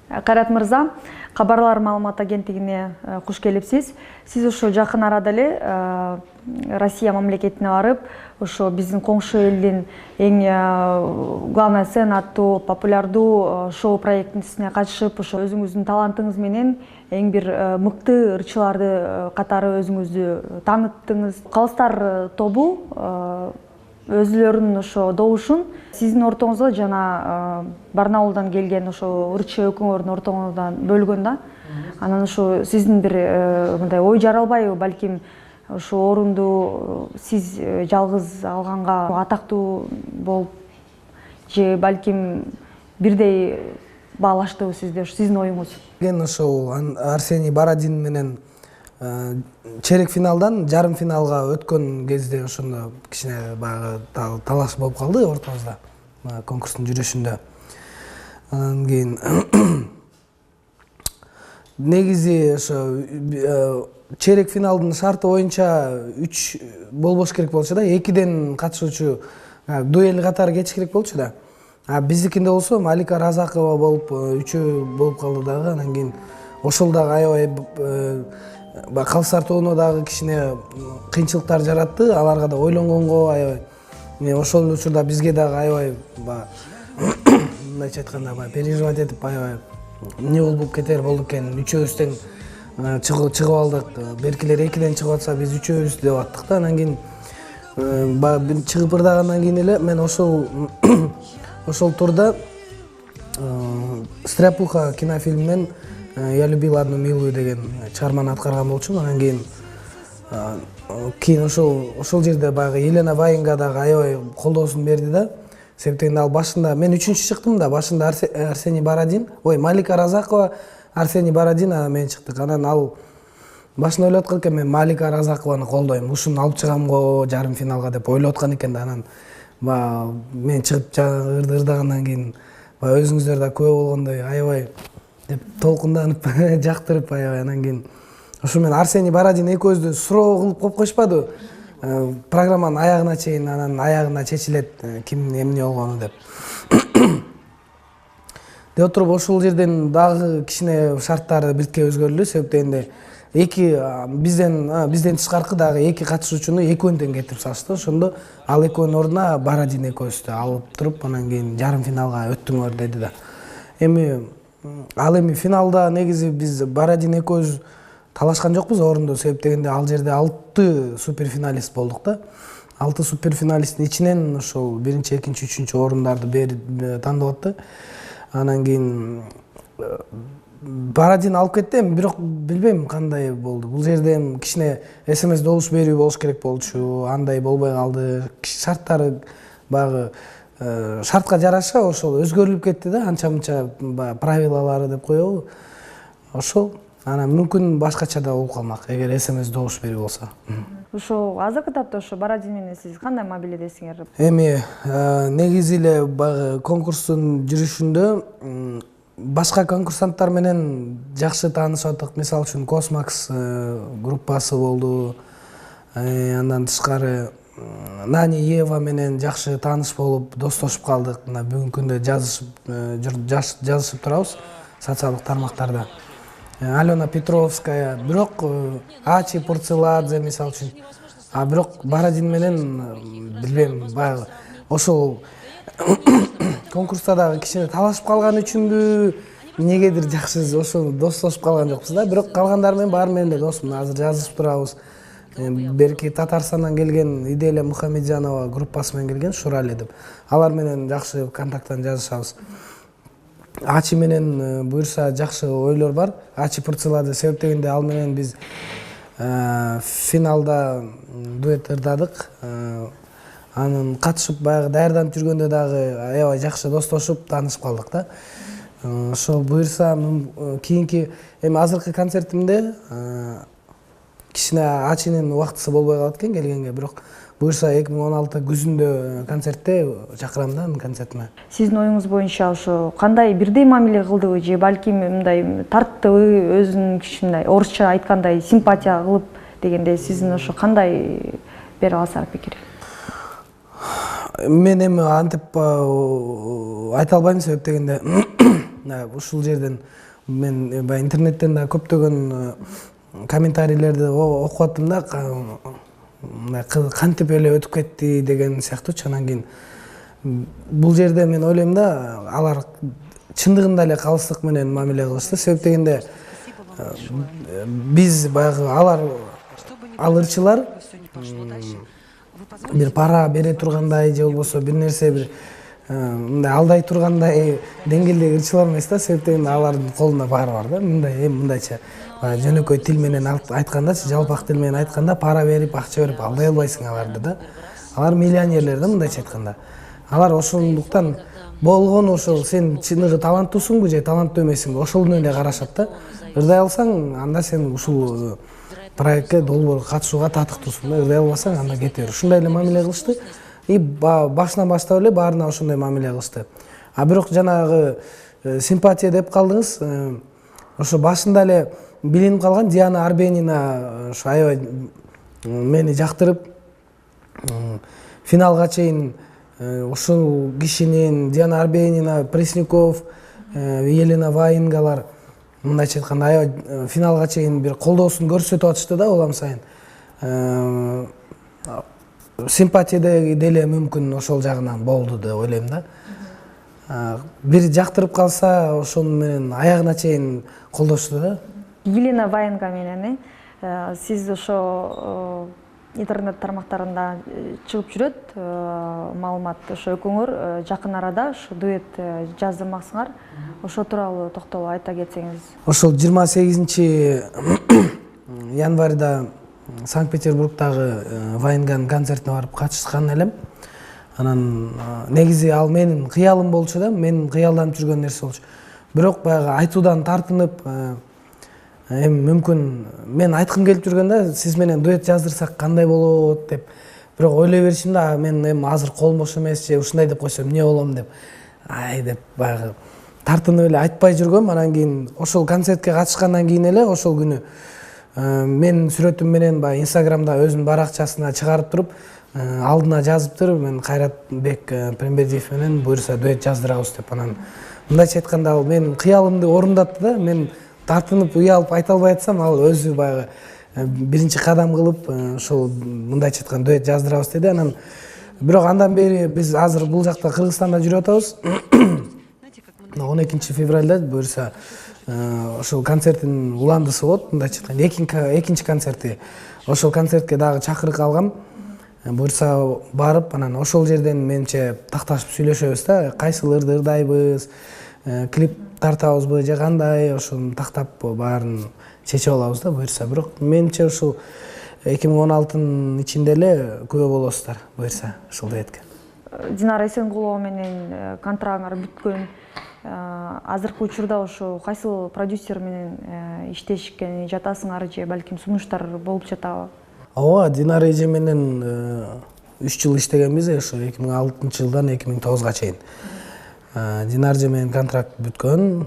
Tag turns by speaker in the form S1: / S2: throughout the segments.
S1: Кайрат мырза, кабарлар маалымат агенттигине куш келипсиз. Сиз ошо жакын арада эле Россия мамлекетине барып, ошо биздин коңшу элдин эң главная сцена аттуу популярдуу шоу проектисине катышып, ошо өзүңүздүн талантыңыз менен эң бир мыкты ырчыларды катары өзүңүздү тааныттыңыз. Калыстар тобу өзүлөрүнүн ошо добушун сиздин ортоңузга жана Барнаулдан келген ошо ырчы өкүңөрдүн ортоңуздан бөлгөн да. Анан ошо сиздин бир мындай ой жаралбайбы, балким ошо орунду сиз жалгыз алганга атактуу болуп же балким бирдей баалаштыбы сизде, ошо сиздин оюңуз?
S2: Ген ошол Арсений Бородин менен чейрек финалдан жарым финалга өткөн кезде ошондо кичине баягы талаш болуп калды ортобузда конкурстун жүрүшүндө. Анан кийин негизи ошо чейрек финалдын шарты боюнча 3 болбош керек болчу да, 2ден катышуучу дуэль катары кетиш керек болчу да. Биздикинде болсо Малика Разакова болуп 3 болуп калды дагы. Анан кийин ошол дагы аябай калыстар тобуна дагы кичине кыйынчылыктар жаратты. Аларга да ойлонгонго аябай ошол учурда бизге дагы аябай мындайча айтканда переживать этип аябай эмне болуп кетер болду экен. Үчөөбүз тең чыгып алдык. Беркилер 2ден чыгып атса биз үчөөбүз деп аттык да. Анан кийин чыгып ырдагандан кийин эле мен ошол турда Стряпуха кинофильминен «Я любила одну милую» деген чыгарманы аткарган болчумун. Анан кийин ошол жерде баягы Елена Ваенга дагы аябай колдоосун берди да. Себептен ал башында мен 3-чү чыктым да, башында Арсений Бородин, Малика Разакова, Арсений Бородин, анан мен чыктык. Анан ал башында ойлоп аткан экен, мен Малика Разакованы колдойм, ушуну алып чыгам го жарым финалга деп ойлоп аткан экен да. Анан мен чыгып ырдагандан кийин өзүңүздөр да күбө болгондой аябай деп толкунданып жактырып аябай. Анан кийин ошо мен Арсений Бородин экөөбүздү суроо кылып коюп коюшпады программанын аягына чейин. Анан аягына чечилет ким эмне болгону деп. Деп отуруп ошол жерден дагы кичине шарттары биртке өзгөрүлдү. Себептен бизден тышкаркы дагы 2 катышуучуну экөөнү тең кетирип салышты. Ошондо ал экөөнүн ордуна Бородин экөөбүздү алып туруп, анан кийин жарым финалга өттүңөр деди да. Ал финалда негизи биз Бородин экөөбүз талашкан жокпуз орунду. Себеп дегенде ал жерде 6 суперфиналист болдук да. 6 суперфиналисттин ичинен ошол 1-2, 3 орундарды тандап атты. Анан кийин Бородин алып кетти, бирок билбейм кандай болду. Бул жерде кичине СМС добуш берүү болуш керек болчу, андай болбой калды. Шарттары баягы шартка жараша ошол өзгөрүлүп кетти да, анча-мынча правилалары деп коебу. Ошол анан мүмкүн башкача да болуп калмак эгер СМС добуш берүү болсо.
S1: Ошо азыркы тапта ошо Бородин менен сиз кандай мамиледесиңер?
S2: Негизи эле баягы конкурстун жүрүшүндө башка конкурсанттар менен жакшы таанышып, мисалы үчүн Космакс группасы болду. Андан тышкары Нани Ева менен жакшы тааныш болуп, достошуп калдык. Мына бүгүнкү күндө жазышып турабыз социалдык тармактарда. Алена Петровская, бирок Ачи Порцеладзе мисалы үчүн. Бирок Бородин менен билбейм, баягы ошол конкурста дагы кичине талашып калган үчүнбү, эмнегедир жакшы ошол достошуп калган жокпуз да. Бирок калгандар менен баары менен эле досмун. Азыр жазышып турабыз. Берки Татарстандан келген Иделя Мухамеджанова группасы менен келген, Шурали деп. Алар менен жакшы контакттан жазышабыз. Ачи менен буюрса жакшы ойлор бар. Ачи Порцеладзе себеп дегенде ал менен биз финалда дуэт ырдадык. Анын катышып баягы даярданып жүргөндө дагы аябай жакшы достошуп, таанышып калдык да. Ошол буюрса кийинки азыркы концертимде кичине Ачинин убактысы болбой калат экен келгенге, бирок буюрса 2016 күзүндө концертте чакырам да концертиме.
S1: Сиздин оюңуз боюнча ошо кандай бирдей мамиле кылдыбы же балким мындай тарттыбы, өзүнүн кичине орусча айткандай симпатия кылып дегенде сиздин ошо кандай бере аласыздар пикир?
S2: Мен антип айта албайм, себеп дегенде ушул жерден мен баягы интернеттен да көптөгөн комментарийлерди окуп аттым да, кантип эле өтүп кетти деген сыяктуучу. Анан кийин бул жерде мен ойлойм да, алар чындыгында эле калыстык менен мамиле кылышты. Себеп дегенде биз баягы ал ырчылар бир пара бере тургандай же болбосо бир нерсе бир мындай алдай тургандай деңгээлдеги ырчылар эмес да. Себеп дегенде алардын колунда баары бар да. Мындайча жөнөкөй тил менен айткандачы, жалпак тил менен айтканда пара берип, акча берип алдай албайсың аларды да. Алар миллионерлер да, мындайча айтканда. Алар ошондуктан болгону ошол сен чыныгы таланттуусуңбу же таланттуу эмессиңби, ошондон эле карашат да. Ырдай алсаң, анда сен ушул проектке долбоор катышууга татыктуусуң да. Ырдай албасаң, анда кете бер. Ушундай эле мамиле кылышты. И башынан баштап эле баарына ошондой мамиле кылышты. А бирок жанагы симпатия деп калдыңыз. Ошо башында эле билинип калган Диана Арбенина ошо аябай мени жактырып, финалга чейин ушул кишинин Диана Арбенина, Пресняков, Елена Ваенгалар мындайча айтканда аябай финалга чейин бир колдоосун көрсөтүп атышты да улам сайын. Симпатия деле мүмкүн ошол жагынан болду деп ойлойм да. Бир жактырып калса ошону менен аягына чейин колдошту да.
S1: Елена Ваенга менен сиз ошо интернет тармактарында чыгып жүрөт маалымат. Ошо экөөңөр жакын арада ошо дуэт жаздырмаксыңар. Ошо тууралуу токтолуп айта кетсеңиз.
S2: Ошол 28 январда Санкт-Петербургдагы Ваенганын концертине барып катышкан элем. Анан негизи ал менин кыялым болчу да, мен кыялданып жүргөн нерсе болчу. Бирок баягы айтуудан тартынып, эми мүмкүн мен айткым келип жүргөн да, сиз менен дуэт жаздырсак кандай болот деп. Бирок ойлой беришим да, мен эми азыр колум бош эмес же ушундай деп койсом эмне болом деп. Деп баягы тартынып эле айтпай жүргөм. Анан кийин ошол концертке катышкандан кийин эле ошол күнү мен сүрөтүм менен баягы Инстаграмда өзүнүн баракчасына чыгарып туруп, алдына жазыптыр, мен Кайрат Примбердиев менен буюрса дуэт жаздырабыз деп. Анан мындайча айтканда ал менин кыялымды орундатты да. Мен тартынып уялып айта албай атсам, ал өзү баягы биринчи кадам кылып ошол мындайча айтканда дуэт жаздырабыз деди. Анан бирок андан бери биз азыр бул жакта Кыргызстанда жүрүп атабыз. 12 февралда буюрса ошол концерттин уландысы болот, мындайча айтканда экинчи концерти. Ошол концертке дагы чакырык алгам. Буюрса барып, анан ошол жерден менимче такташып сүйлөшөбүз да, кайсыл ырды ырдайбыз, клип тартабызбы же кандай, ошону тактап баарын чечип алабыз да буюрса. Бирок менимче ушул 2016-нын ичинде эле күбө болосуздар буюрса ушул дуэтке.
S1: Динара Эсенгулова менен контрагыңар бүткөн. Азыркы учурда ошо кайсыл продюсер менен иштешкен жатасыңар же балким сунуштар болуп жатабы?
S2: Ооба, Динара эже менен 3 жыл иштегенбиз, ошо 2006-жылдан 2009-га чейин. Динара эже менен контракт бүткөн,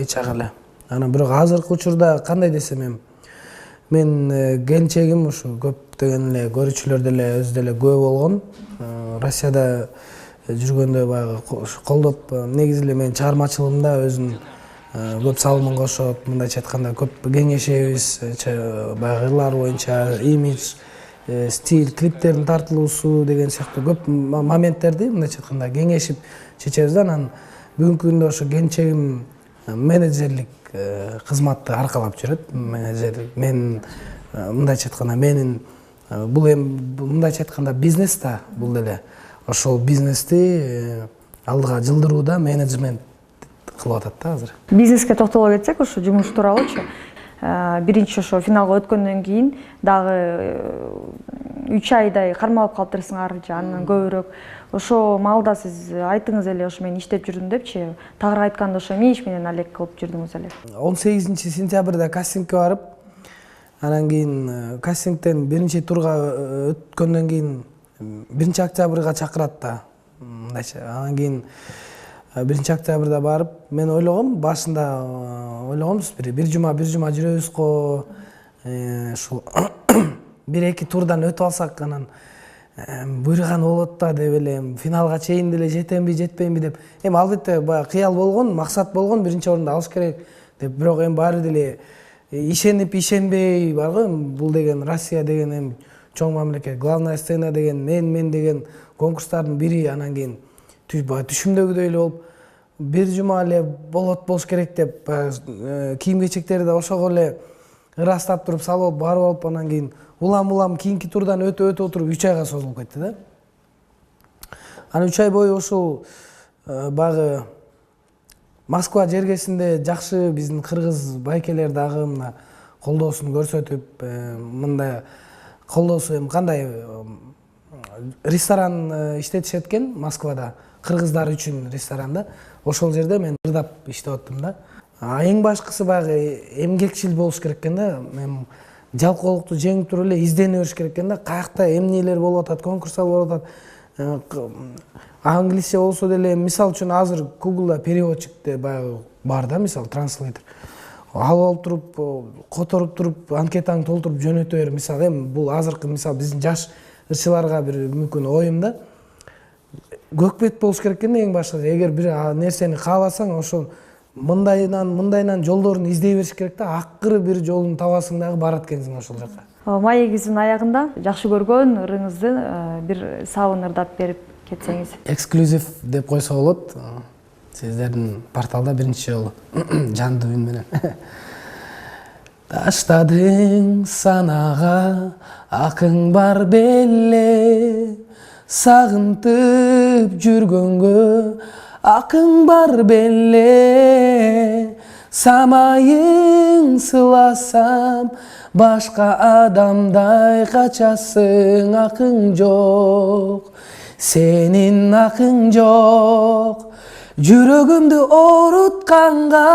S2: чак эле. Анан бирок азыркы учурда кандай десем, мен келинчегим ушу көптөгөн эле көрүүчүлөр деле өзү деле күбө болгон. Россияда жүргөндө баягы колдоп, негизи эле мен чыгармачылыгымда өзүнүн көп салымын кошот, мындайча айтканда көп кеңешебиз, баягы ырлар боюнча, имидж, стиль, клиптердин тартылуусу деген сыяктуу көп моменттерди мындайча айтканда кеңешип чечебиз да. Анан бүгүнкү күндө ошо келинчегим менеджерлик кызматты аркалап жүрөт. Менеджер мен мындайча айтканда менин бул эми мындайча айтканда бизнес да, бул деле ошол бизнести алдыга жылдырууда менеджмент кылып атат да азыр.
S1: Бизнеске токтоло кетсек, ошо жумуш тууралуучу. Биринчи ошо финалга өткөндөн кийин дагы 3 айдай кармалып калыптырсыңар же андан көбүрөөк. Ошо маалда сиз айтыңыз эле, ошо мен иштеп жүрдүм депчи. Тагыраак айтканда ошо эмне иш менен алек кылып жүрдүңүз эле?
S2: 18 сентябрда кастингке барып, анан кийин кастингден биринчи турга өткөндөн кийин 1 октябрга чакырат да. Мындайча анан кийин 1 октябрда барып, мен ойлогом, башында ойлогомбуз, бир жума жүрөбүз го, ушул 1-2 турдан өтүп алсак, анан буйруган болот да деп элем, финалга чейин деле жетемби жетпеймби деп. Албетте баягы кыял болгон, максат болгон, биринчи орунду алыш керек деп, бирок баары деле ишенип ишенбей барго. Бул деген Россия деген чоң мамлекет, главная сцена деген мен деген конкурстардын бири, анан кийин түшүмдөгүдөй эле болуп бир жума эле болуш керек деп кийим-кечектерди да ошого эле ырастап туруп салып барып алып, анан кийин улам кийинки турдан өтө туруп 3 айга созулуп кетти да. Анан 3 ай бою ушул баягы Москва жергесинде жакшы биздин кыргыз байкелер дагы мына колдоосун көрсөтүп, мындай колдоосу кандай ресторан иштетишет экен Москвада, кыргыздар үчүн ресторанда. Ошол жерде мен ырдап иштеп аттым да. Эң башкысы баягы эмгекчил болуш керек экен да. Жалкоолукту жеңип туруп эле издене бериш керек экен да. Каякта эмнелер болуп атат, конкурстар болуп атат. Англисче болсо деле, мисал үчүн азыр Google'да переводчик баягы бар да, мисал транслейтер. Алып туруп, которуп туруп, анкетаңды толтуруп жөнөтө бер. Мисал бул азыркы мисал биздин жаш ырчыларга бир мүмкүн оюм да. Көкбет болуш керек экен эң башкысы. Эгер бир нерсени кааласаң, ошол мындайынан жолдорун издей бериш керек да. Акыры бир жолун табасың дагы барат экенсиң ошол жака. Маегибиздин
S1: аягында жакшы көргөн ырыңызды бир сабын ырдап берип кетсеңиз.
S2: Эксклюзив деп койсо болот. Сиздердин порталда биринчи жолу жандуу үн менен. Таштадың санага акың бар беле, сагынтып жүргөнгө акың бар беле, самайың сыласам башка адамдай качасың, акың жок, сенин акың жок, жүрөгүмдү оорутканга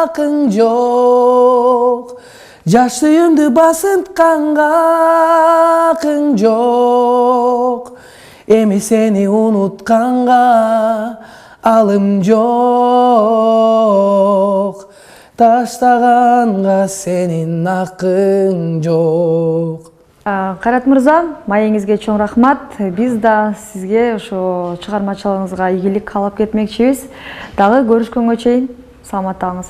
S2: акың жок, жаш сүйүмдү басынтканга акың жок, эми сени унутканга алым жок, таштаганга сенин акың жок.
S1: Кайрат мырза, маегиңизге чоң рахмат. Биз да сизге ошо чыгармачылыгыңызга ийгилик каалап кетмекчибиз. Дагы көрүшкөнгө чейин саламатта калыңыз.